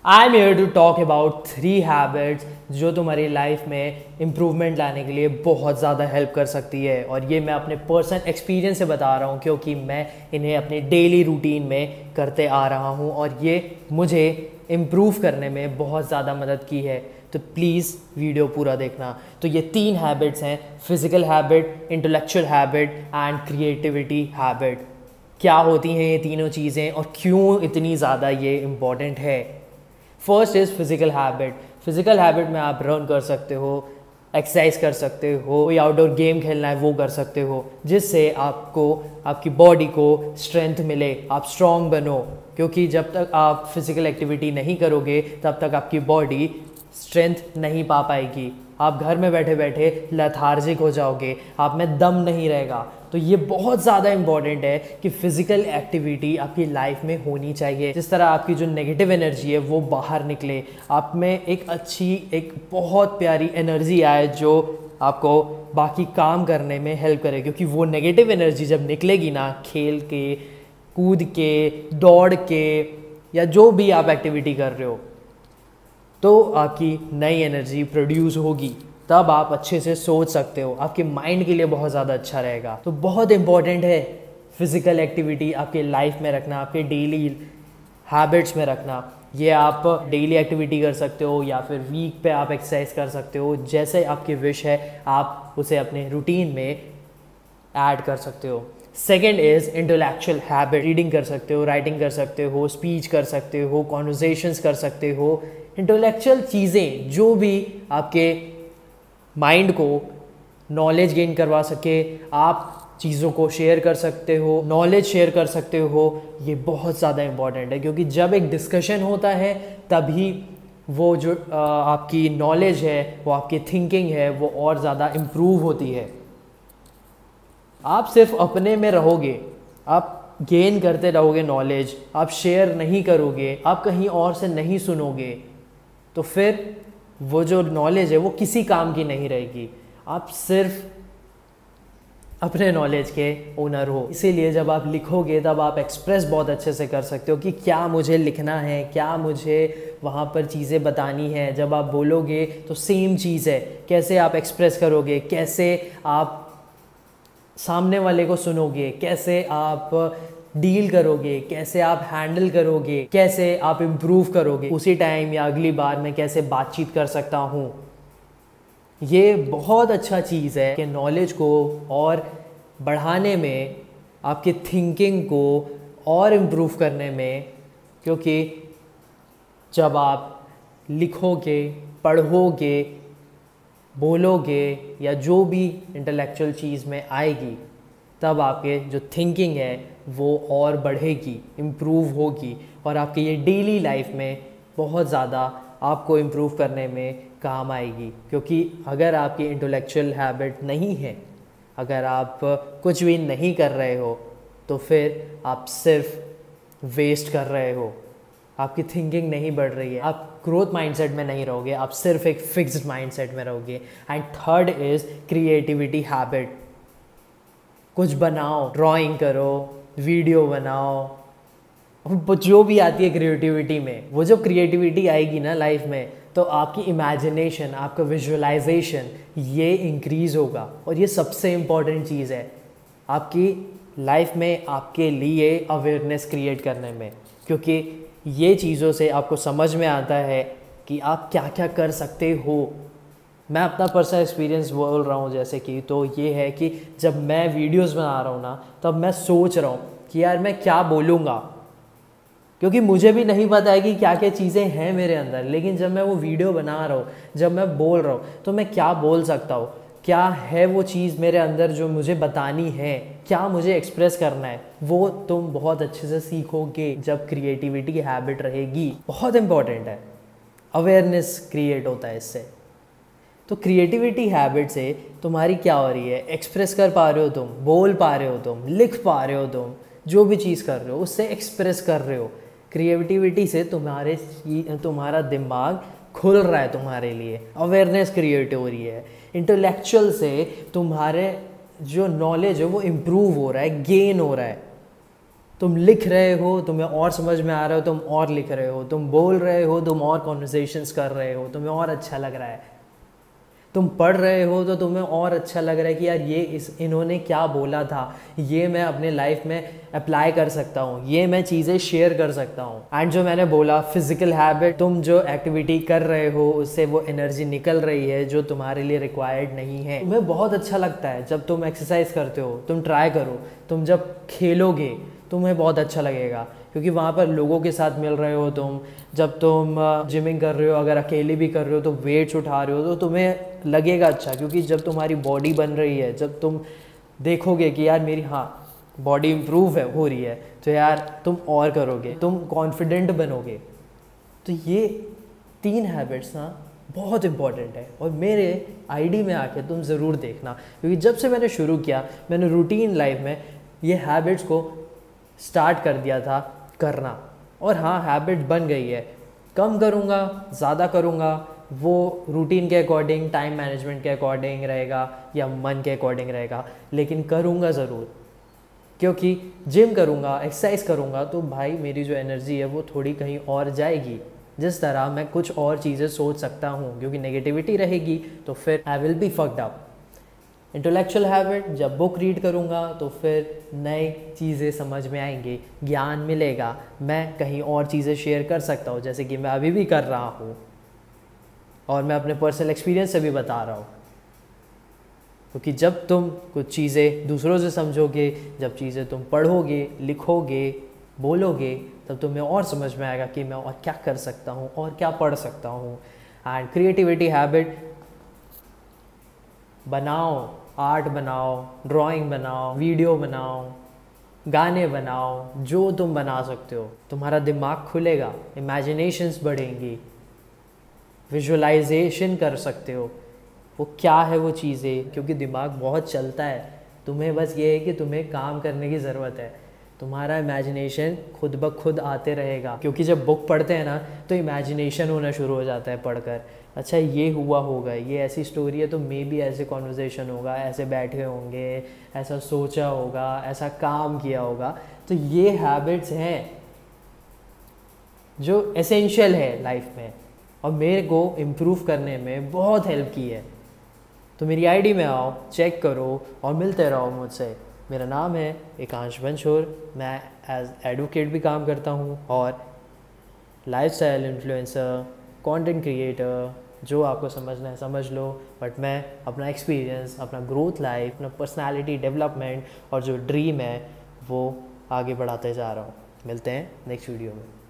I am here to talk about 3 habits जो तुम्हारी life में इम्प्रूवमेंट लाने के लिए बहुत ज़्यादा हेल्प कर सकती है। और ये मैं अपने पर्सनल एक्सपीरियंस से बता रहा हूँ क्योंकि मैं इन्हें अपने डेली रूटीन में करते आ रहा हूँ और ये मुझे इम्प्रूव करने में बहुत ज़्यादा मदद की है। तो प्लीज़ वीडियो पूरा देखना। तो ये 3 हैबिट्स हैं, physical habit, intellectual habit and creativity habit. क्या होती हैं ये तीनों चीज़ें और क्यों इतनी ज़्यादा ये इम्पॉर्टेंट है। First is physical habit. Physical habit में आप रन कर सकते हो, एक्सरसाइज कर सकते हो, कोई आउटडोर गेम खेलना है वो कर सकते हो, जिससे आपको आपकी बॉडी को स्ट्रेंथ मिले, आप स्ट्रॉन्ग बनो। क्योंकि जब तक आप फिज़िकल एक्टिविटी नहीं करोगे तब तक आपकी बॉडी स्ट्रेंथ नहीं पा पाएगी। आप घर में बैठे बैठे लेथार्जिक हो जाओगे, आप में दम नहीं रहेगा। तो ये बहुत ज़्यादा इम्पॉर्टेंट है कि फिज़िकल एक्टिविटी आपकी लाइफ में होनी चाहिए। जिस तरह आपकी जो नेगेटिव एनर्जी है वो बाहर निकले, आप में एक अच्छी, एक बहुत प्यारी एनर्जी आए जो आपको बाकी काम करने में हेल्प करे। क्योंकि वो नेगेटिव एनर्जी जब निकलेगी ना, खेल के, कूद के, दौड़ के या जो भी आप एक्टिविटी कर रहे हो, तो आपकी नई एनर्जी प्रोड्यूस होगी। तब आप अच्छे से सोच सकते हो, आपके माइंड के लिए बहुत ज़्यादा अच्छा रहेगा। तो बहुत इंपॉर्टेंट है फिज़िकल एक्टिविटी आपके लाइफ में रखना, आपके डेली हैबिट्स में रखना। ये आप डेली एक्टिविटी कर सकते हो या फिर वीक पे आप एक्सरसाइज कर सकते हो, जैसे आपकी विश है आप उसे अपने रूटीन में ऐड कर सकते हो। Second is intellectual habit. Reading कर सकते हो, राइटिंग कर सकते हो, स्पीच कर सकते हो, कॉन्वर्सेशंस कर सकते हो। इंटेलेक्चुअल चीज़ें जो भी आपके माइंड को नॉलेज गेन करवा सके, आप चीज़ों को शेयर कर सकते हो, नॉलेज शेयर कर सकते हो। ये बहुत ज़्यादा इम्पॉर्टेंट है क्योंकि जब एक डिस्कशन होता है तभी वो जो आपकी नॉलेज है, वो आपकी थिंकिंग है, वो और ज़्यादा इम्प्रूव होती है। आप सिर्फ अपने में रहोगे, आप गेन करते रहोगे नॉलेज, आप शेयर नहीं करोगे, आप कहीं और से नहीं सुनोगे, तो फिर वो जो नॉलेज है वो किसी काम की नहीं रहेगी। आप सिर्फ अपने नॉलेज के ओनर हो। इसीलिए जब आप लिखोगे तब आप एक्सप्रेस बहुत अच्छे से कर सकते हो कि क्या मुझे लिखना है, क्या मुझे वहाँ पर चीज़ें बतानी है। जब आप बोलोगे तो सेम चीज़ है, कैसे आप एक्सप्रेस करोगे, कैसे आप सामने वाले को सुनोगे, कैसे आप डील करोगे, कैसे आप हैंडल करोगे, कैसे आप इम्प्रूव करोगे, उसी टाइम या अगली बार मैं कैसे बातचीत कर सकता हूँ। ये बहुत अच्छा चीज़ है कि नॉलेज को और बढ़ाने में, आपकी थिंकिंग को और इम्प्रूव करने में। क्योंकि जब आप लिखोगे, पढ़ोगे, बोलोगे या जो भी इंटेलेक्चुअल चीज़ में आएगी, तब आपके जो थिंकिंग है वो और बढ़ेगी, इम्प्रूव होगी और आपके ये डेली लाइफ में बहुत ज़्यादा आपको इम्प्रूव करने में काम आएगी। क्योंकि अगर आपकी इंटेलेक्चुअल हैबिट नहीं है, अगर आप कुछ भी नहीं कर रहे हो, तो फिर आप सिर्फ वेस्ट कर रहे हो, आपकी थिंकिंग नहीं बढ़ रही है, आप ग्रोथ माइंडसेट में नहीं रहोगे, आप सिर्फ एक फिक्स्ड माइंडसेट में रहोगे। And third is creativity habit. कुछ बनाओ, ड्राइंग करो, वीडियो बनाओ, जो भी आती है क्रिएटिविटी में। वो जो क्रिएटिविटी आएगी ना लाइफ में, तो आपकी इमेजिनेशन, आपका विजुअलाइजेशन ये इंक्रीज़ होगा। और ये सबसे इम्पॉर्टेंट चीज़ है आपकी लाइफ में, आपके लिए अवेयरनेस क्रिएट करने में। क्योंकि ये चीज़ों से आपको समझ में आता है कि आप क्या क्या कर सकते हो। मैं अपना पर्सनल एक्सपीरियंस बोल रहा हूँ जैसे कि, तो ये है कि जब मैं वीडियोस बना रहा हूँ ना, तब मैं सोच रहा हूँ कि यार मैं क्या बोलूँगा। क्योंकि मुझे भी नहीं पता है कि क्या क्या चीज़ें हैं मेरे अंदर, लेकिन जब मैं वो वीडियो बना रहा हूँ, जब मैं बोल रहा हूँ, तो मैं क्या बोल सकता हूँ, क्या है वो चीज़ मेरे अंदर जो मुझे बतानी है, क्या मुझे एक्सप्रेस करना है, वो तुम बहुत अच्छे से सीखोगे जब क्रिएटिविटी हैबिट रहेगी। बहुत इंपॉर्टेंट है, अवेयरनेस क्रिएट होता है इससे। तो क्रिएटिविटी हैबिट से तुम्हारी क्या हो रही है, एक्सप्रेस कर पा रहे हो तुम, बोल पा रहे हो तुम, लिख पा रहे हो तुम, जो भी चीज़ कर रहे हो उससे एक्सप्रेस कर रहे हो। क्रिएटिविटी से तुम्हारा दिमाग खुल रहा है तुम्हारे लिए, अवेयरनेस क्रिएट हो रही है। इंटेलेक्चुअल से तुम्हारे जो नॉलेज है वो इम्प्रूव हो रहा है, गेन हो रहा है। तुम लिख रहे हो, तुम्हें और समझ में आ रहा हो, तुम और लिख रहे हो, तुम बोल रहे हो, तुम और कॉन्वर्सेशंस कर रहे हो, तुम्हें और अच्छा लग रहा है, तुम पढ़ रहे हो तो तुम्हें और अच्छा लग रहा है कि यार ये इन्होंने क्या बोला था, ये मैं अपने लाइफ में अप्लाई कर सकता हूँ, ये मैं चीज़ें शेयर कर सकता हूँ। एंड जो मैंने बोला फिजिकल हैबिट, तुम जो एक्टिविटी कर रहे हो उससे वो एनर्जी निकल रही है जो तुम्हारे लिए रिक्वायर्ड नहीं है। तुम्हें बहुत अच्छा लगता है जब तुम एक्सरसाइज करते हो, तुम ट्राई करो, तुम जब खेलोगे तुम्हें बहुत अच्छा लगेगा क्योंकि वहाँ पर लोगों के साथ मिल रहे हो तुम। जब तुम जिमिंग कर रहे हो, अगर अकेले भी कर रहे हो तो वेट्स उठा रहे हो तो तुम्हें लगेगा अच्छा, क्योंकि जब तुम्हारी बॉडी बन रही है, जब तुम देखोगे कि यार मेरी बॉडी इम्प्रूव हो रही है, तो यार तुम और करोगे, तुम कॉन्फिडेंट बनोगे। तो ये 3 हैबिट्स ना बहुत इंपॉर्टेंट है और मेरे आईडी में आके तुम ज़रूर देखना, क्योंकि जब से मैंने शुरू किया मैंने रूटीन लाइफ में ये हैबिट्स को स्टार्ट कर दिया था करना। और हैबिट बन गई है। कम करूँगा, ज़्यादा करूँगा, वो रूटीन के अकॉर्डिंग, टाइम मैनेजमेंट के अकॉर्डिंग रहेगा या मन के अकॉर्डिंग रहेगा, लेकिन करूँगा ज़रूर। क्योंकि जिम करूँगा, एक्सरसाइज करूँगा तो भाई मेरी जो एनर्जी है वो थोड़ी कहीं और जाएगी। जिस तरह मैं कुछ और चीज़ें सोच सकता हूँ, क्योंकि नेगेटिविटी रहेगी तो फिर I will be fucked up. Intellectual habit, जब बुक रीड करूँगा तो फिर नई चीज़ें समझ में आएंगी, ज्ञान मिलेगा, मैं कहीं और चीज़ें शेयर कर सकता हूँ, जैसे कि मैं अभी भी कर रहा हूँ और मैं अपने पर्सनल एक्सपीरियंस से भी बता रहा हूँ। क्योंकि जब तुम कुछ चीज़ें दूसरों से समझोगे, जब चीज़ें तुम पढ़ोगे, लिखोगे, बोलोगे, तब तुम्हें और समझ में आएगा कि मैं और क्या कर सकता हूँ और क्या पढ़ सकता हूँ। एंड क्रिएटिविटी हैबिट, बनाओ, आर्ट बनाओ, ड्राइंग बनाओ, वीडियो बनाओ, गाने बनाओ, जो तुम बना सकते हो। तुम्हारा दिमाग खुलेगा, इमेजिनेशंस बढ़ेंगी, विजुअलाइजेशन कर सकते हो वो क्या है वो चीज़ें, क्योंकि दिमाग बहुत चलता है। तुम्हें बस ये है कि तुम्हें काम करने की ज़रूरत है। तुम्हारा इमेजिनेशन खुद ब खुद आते रहेगा, क्योंकि जब बुक पढ़ते हैं ना तो इमेजिनेशन होना शुरू हो जाता है पढ़कर। अच्छा ये हुआ होगा, ये ऐसी स्टोरी है तो मे बी ऐसे कॉन्वर्सेशन होगा, ऐसे बैठे होंगे, ऐसा सोचा होगा, ऐसा काम किया होगा। तो ये हैबिट्स हैं जो एसेंशियल है लाइफ में और मेरे को इम्प्रूव करने में बहुत हेल्प की है। तो मेरी आईडी में आओ, चेक करो और मिलते रहो मुझसे। मेरा नाम है एकांश बंशोर, मैं एज एडवोकेट भी काम करता हूँ और लाइफस्टाइल इन्फ्लुएंसर, कंटेंट क्रिएटर, जो आपको समझना है समझ लो। बट मैं अपना एक्सपीरियंस, अपना ग्रोथ लाइफ, अपना पर्सनालिटी डेवलपमेंट और जो ड्रीम है वो आगे बढ़ाते जा रहा हूँ। मिलते हैं नेक्स्ट वीडियो में।